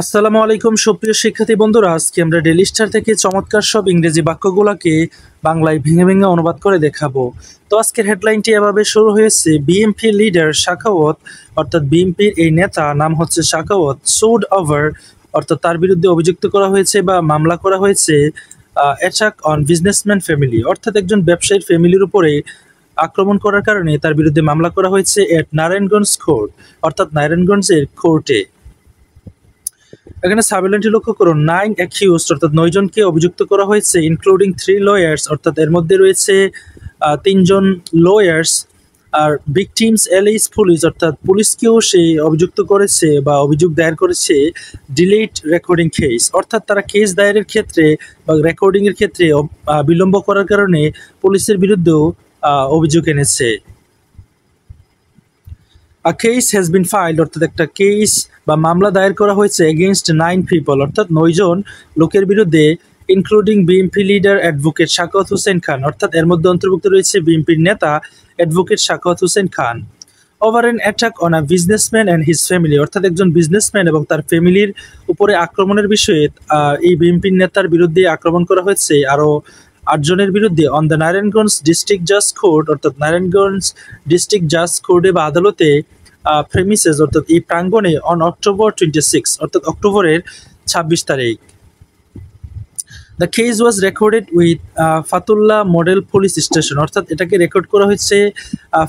আসসালামু আলাইকুম সুপ্রিয় শিক্ষার্থী বন্ধুরা, আজকে আমরা ডেইলি স্টার থেকে চমৎকার সব ইংরেজি বাক্যগুলোকে বাংলায় ভেঙে ভেঙে অনুবাদ করে দেখাবো। তো আজকের হেডলাইনটি এভাবে শুরু হয়েছে, বিএনপি লিডার সাখাওয়াত অর্থাৎ বিএনপির এই নেতা নাম হচ্ছে সাখাওয়াত সুড ওভার অর্থাৎ তার বিরুদ্ধে অভিযুক্ত করা হয়েছে বা মামলা করা হয়েছে অ্যাটাক অন বিজনেসম্যান ফ্যামিলি অর্থাৎ একজন ব্যবসায়ীর ফ্যামিলির উপরে আক্রমণ করার কারণে তার বিরুদ্ধে মামলা করা হয়েছে এট নারায়ণগঞ্জ কোর্ট অর্থাৎ নারায়ণগঞ্জের কোর্টে। এখানে সাবলাইনটি লক্ষ্য করুন, 9 অ্যাকিউজড অর্থাৎ 9 জনকে অভিযুক্ত করা হয়েছে ইনক্লুডিং 3 লয়ার্স অর্থাৎ এর মধ্যে রয়েছে 3 জন লয়ার্স। আর ভিকটিমস এলিজ পুলিশ অর্থাৎ পুলিশকেও সে অভিযুক্ত করেছে বা অভিযোগ দায়ের করেছে ডিলেট রেকর্ডিং কেস অর্থাৎ তারা কেস দায়েরের ক্ষেত্রে বা রেকর্ডিং এর ক্ষেত্রে বিলম্ব করার কারণে পুলিশের বিরুদ্ধেও অভিযোগ এনেছে। A case has been filed অর্থাৎ একটা কেস বা মামলা দায়ের করা হয়েছে এগেইনস্ট 9 পিপল অর্থাৎ 9 জন লোকের বিরুদ্ধে including BNP leader advocate Sakhawat Hossain Khan অর্থাৎ এর মধ্যে অন্তর্ভুক্ত রয়েছে বিএনপির নেতা advocate Sakhawat Hossain Khan. Over an attack on a businessman and his family অর্থাৎ একজন বিজনেসম্যান এবং তার ফ্যামিলির উপরে আক্রমণের বিষয়ে এই বিএনপির নেতার বিরুদ্ধে আক্রমণ করা হয়েছে আরও 8 জনের বিরুদ্ধে অন দ্য নারায়ণগঞ্জ ডিস্ট্রিক্ট জাজ কোর্ট অর্থাৎ নারায়ণগঞ্জ ডিস্ট্রিক্ট জাজ কোর্টে বা আদালতে প্রেমিসেস অর্থাৎ এই প্রাঙ্গণে অন অক্টোবর 26 অর্থাৎ অক্টোবরের 26 তারিখ। The case was recorded with Fatullah model police station অর্থাৎ এটাকে রেকর্ড করা হয়েছে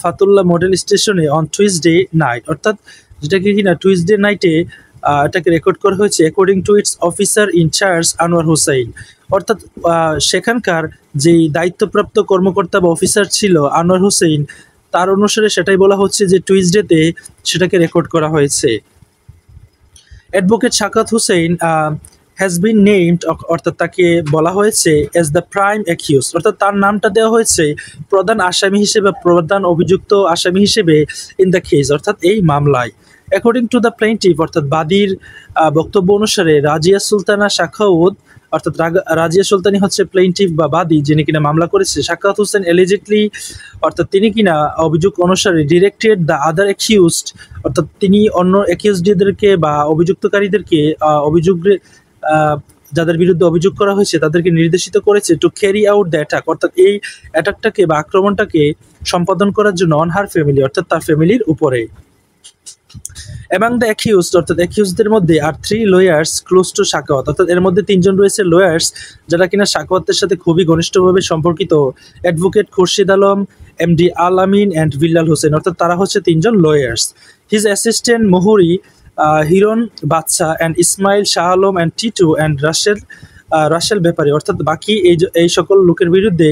ফাতুল্লাহ মডেল স্টেশনে অন টুইসডে নাইট অর্থাৎ যেটাকে কিনা টুইসডে নাইটে এটাকে রেকর্ড করা হয়েছে according to its officer in charge Anwar Hossain অর্থাৎ সেখানকার যেই দায়িত্বপ্রাপ্ত কর্মকর্তা বা অফিসার ছিল আনোয়ার হোসেন তার অনুসারে সেটাই বলা হচ্ছে যে টুইসডেতে সেটাকে রেকর্ড করা হয়েছে। Advocate Sakhawat Hossain has been named অর্থাৎ তাকে বলা হয়েছে এজ দ্য প্রাইম অ্যাকিউজ অর্থাৎ তার নামটা দেওয়া হয়েছে প্রধান আসামি হিসেবে প্রধান অভিযুক্ত আসামি হিসেবে ইন দ্য কেস অর্থাৎ এই মামলায়। অ্যাকর্ডিং টু দ্য প্লেইন্টিফ অর্থাৎ বাদীর বক্তব্য অনুসারে রাজিয়া সুলতানা সাখাওয়াত অর্থাৎ রাজিয়া সুলতানি হচ্ছে প্লেইন্টিফ বা বাদী যিনি কিনা মামলা করেছে। সাখাওয়াত হোসেন এলিজিডলি অর্থাৎ তিনি কিনা অভিযোগ অনুসারে ডিরেক্টেড দ্য আদার অ্যাকিউজড অর্থাৎ তিনি অন্য অ্যাকিউজডদেরকে বা অভিযুক্তকারীদেরকে যাদের বিরুদ্ধে অভিযোগ করা হয়েছে তাদেরকে নির্দেশিত করেছে to carry out the attack অর্থাৎ এই অ্যাটাকটাকে বা আক্রমণটাকে সম্পাদন করার জন্য অন হার ফ্যামিলি অর্থাৎ তার ফ্যামিলির উপরে। এবং দ্য অ্যাকিউজড অর্থাৎ অ্যাকিউজদের মধ্যে আর 3 লয়ার্স ক্লোজ টু সাখাওয়াত অর্থাৎ এর মধ্যে 3 জন রয়েছে লয়ার্স যারা কিনা সাখাওয়াতের সাথে খুবই ঘনিষ্ঠভাবে সম্পর্কিত, advocate Khurshid Alam, MD Al Amin and Billal Hossain অর্থাৎ তারা হচ্ছে 3 জন লয়ার্স। হিজ অ্যাসিস্ট্যান্ট মুহুরি, Hiron Badsha and Ismail Shah Alam and Titu and Rashel Bepari অর্থাৎ বাকি এই সকল লোকের বিরুদ্ধে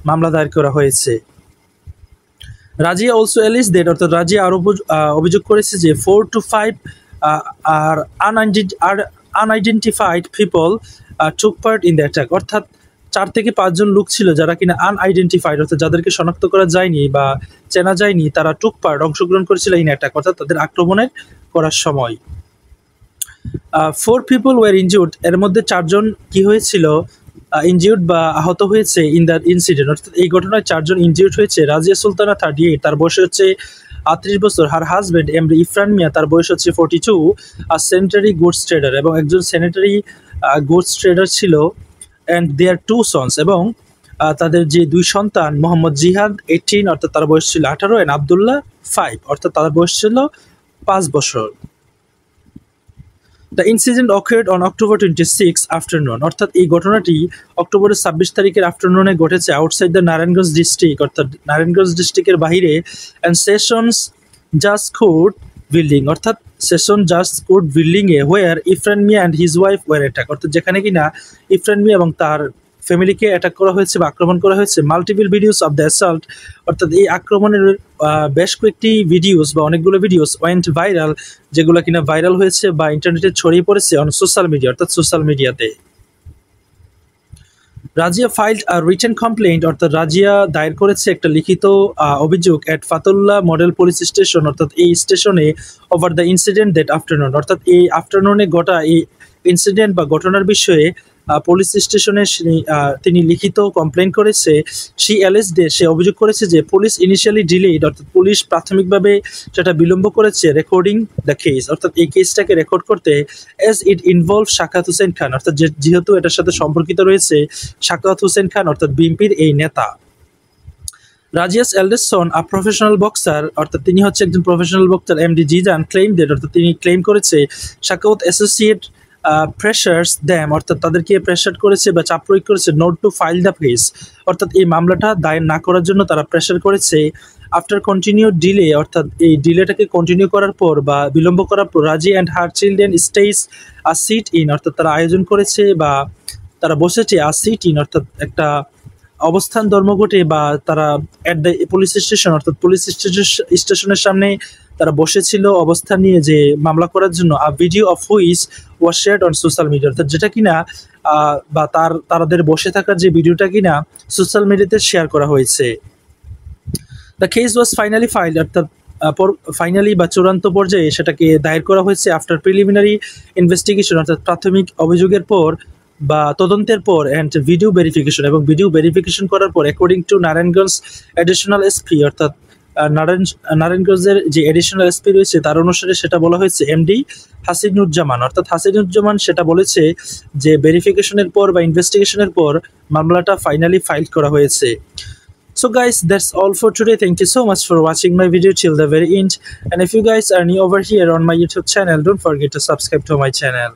মামলা দায়ের করা হয়েছে। রাজিয়া অলসো এলিজড অর্থাৎ রাজিয়া আরও অভিযোগ করেছে যে 4 to 5 আর unidentified people took part in the attack অর্থাৎ 4 থেকে 5 জন লোক ছিল যারা কিনা আনআইডেন্টিফাইড অর্থাৎ যাদেরকে শনাক্ত করা যায়নি বা চেনা যায়নি তারা টুক পার্ট অংশগ্রহণ করেছিল ইন অ্যাটাক অর্থাৎ তাদের আক্রমণের করার সময়। 4 পিপল ওয়ার ইনজিউর্ড এর মধ্যে 4 জন কি হয়েছিল ইনজিউর্ড বা আহত হয়েছে ইন দ্য ইনসিডেন্ট অর্থাৎ এই ঘটনায় 4 জন ইনজিউর্ড হয়েছে। রাজিয়া সুলতানা 38 তার বয়স হচ্ছে 38 বছর, হার হাজব্যান্ড এমডি ইফরান মিয়া তার বয়স হচ্ছে 42 আর স্যানিটারি গুডস ট্রেডার এবং একজন স্যানিটারি গুডস ট্রেডার ছিল অ্যান্ড দেয়ার 2 সন্স এবং তাদের যে 2 সন্তান মোহাম্মদ জিহাদ 18 অর্থাৎ তার বয়স ছিল 18 এন্ড আবদুল্লাহ 5 অর্থাৎ তার বয়স ছিল 5 বছর। The incident occurred on October 26 afternoon অর্থাৎ এই ঘটনাটি অক্টোবরের 26 তারিখের আফটারনুনে ঘটেছে আউটসাইড দ্য নারায়ণগঞ্জ ডিস্ট্রিক্ট অর্থাৎ নারায়ণগঞ্জ ডিস্ট্রিক্টের বাইরে অ্যান্ড সেশনস জাজ কোর্ট বিল্ডিং অর্থাৎ সেশন জাজ কোর্ট বিল্ডিংয়ে where Ifran Mia and his wife were attack অর্থাৎ যেখানে কিনা ইফরান মিয়া এবং তার ফ্যামিলিকে অ্যাটাক করা হয়েছে বা আক্রমণ করা হয়েছে। Multiple videos of the assault অর্থাৎ এই আক্রমণের বেশ কয়েকটি ভিডিওস বা অনেকগুলো ভিডিওস ওয়েন্ট ভাইরাল যেগুলো কিনা ভাইরাল হয়েছে বা ইন্টারনেটে ছড়িয়ে পড়েছে অন সোশ্যাল মিডিয়া অর্থাৎ সোশ্যাল মিডিয়াতে। Razia filed are written complaint অর্থাৎ রাজিয়া দায়ের করেছে একটা লিখিত অভিযোগ অ্যাট ফাতুল্লাহ মডেল পুলিশ স্টেশন অর্থাৎ এই স্টেশনে over the incident that afternoon অর্থাৎ এই আফটারনুনে ঘটা এই ইনসিডেন্ট বা ঘটনার বিষয়ে পুলিশ স্টেশনে তিনি লিখিত কমপ্লেন করেছে। সে অভিযোগ করেছে যে পুলিশ ইনিশিয়ালি ডিলেড, অর্থাৎ পুলিশ প্রাথমিকভাবে সেটা বিলম্ব করেছে রেকর্ডিং দ্য কেস, অর্থাৎ এই কেসটাকে রেকর্ড করতে, as it involve Sakhawat Hossain Khan, অর্থাৎ যেহেতু এটার সাথে সম্পর্কিত রয়েছে সাখাওয়াত হোসেন খান অর্থাৎ বিএনপির এই নেতা। রাজিয়াস এল্ডেস্ট সন, আ প্রফেশনাল বক্সার, অর্থাৎ তিনি হচ্ছে একজন professional boxer, MD Jizan claim that, অর্থাৎ তিনি ক্লেম করেছে সাখাওয়াত অ্যাসোসিয়েট প্রেশার্স দ্যাম, অর্থাৎ তাদেরকে প্রেশার করেছে বা চাপ প্রয়োগ করেছে not to file the case, অর্থাৎ এই মামলাটা দায়ের না করার জন্য তারা প্রেশার করেছে। আফটার কন্টিনিউ ডিলে, অর্থাৎ এই ডিলেটাকে কন্টিনিউ করার পর বা বিলম্ব করার পর, Raji and her children stage a sit in, অর্থাৎ তারা আয়োজন করেছে বা তারা বসেছে আ সিট ইন, অর্থাৎ একটা অবস্থান ধর্মঘটে, বা তারা অ্যাট দ্য পুলিশ স্টেশন, অর্থাৎ পুলিশ স্টেশনের সামনে তারা বসেছিল অবস্থান নিয়ে যে মামলা করার জন্য। A video of which was shared on social media, অর্থাৎ যেটা কিনা বা তাদের বসে থাকার যে ভিডিওটা কিনা সোশ্যাল মিডিয়াতে শেয়ার করা হয়েছে। The case was finally filed, অর্থাৎ ফাইনালি বা চূড়ান্ত পর্যায়ে সেটাকে দায়ের করা হয়েছে আফটার প্রিলিমিনারি ইনভেস্টিগেশন, অর্থাৎ প্রাথমিক অভিযোগের পর বা তদন্তের পর, অ্যান্ড ভিডিও ভেরিফিকেশন, এবং ভিডিও ভেরিফিকেশন করার পর, according to Narayanganj additional SP, অর্থাৎ নারায়ণগঞ্জের যে অ্যাডিশনাল এসপি রয়েছে তার অনুসারে সেটা বলা হয়েছে এমডি হাসিনুজ্জামান, অর্থাৎ হাসিনুজ্জামান সেটা বলেছে যে ভেরিফিকেশনের পর বা ইনভেস্টিগেশনের পর মামলাটা ফাইনালি ফাইল করা হয়েছে। So guys, that's all for today. Thank you so much for watching my video till the very end. And if you guys are new over here on my YouTube channel, don't forget to subscribe to my channel.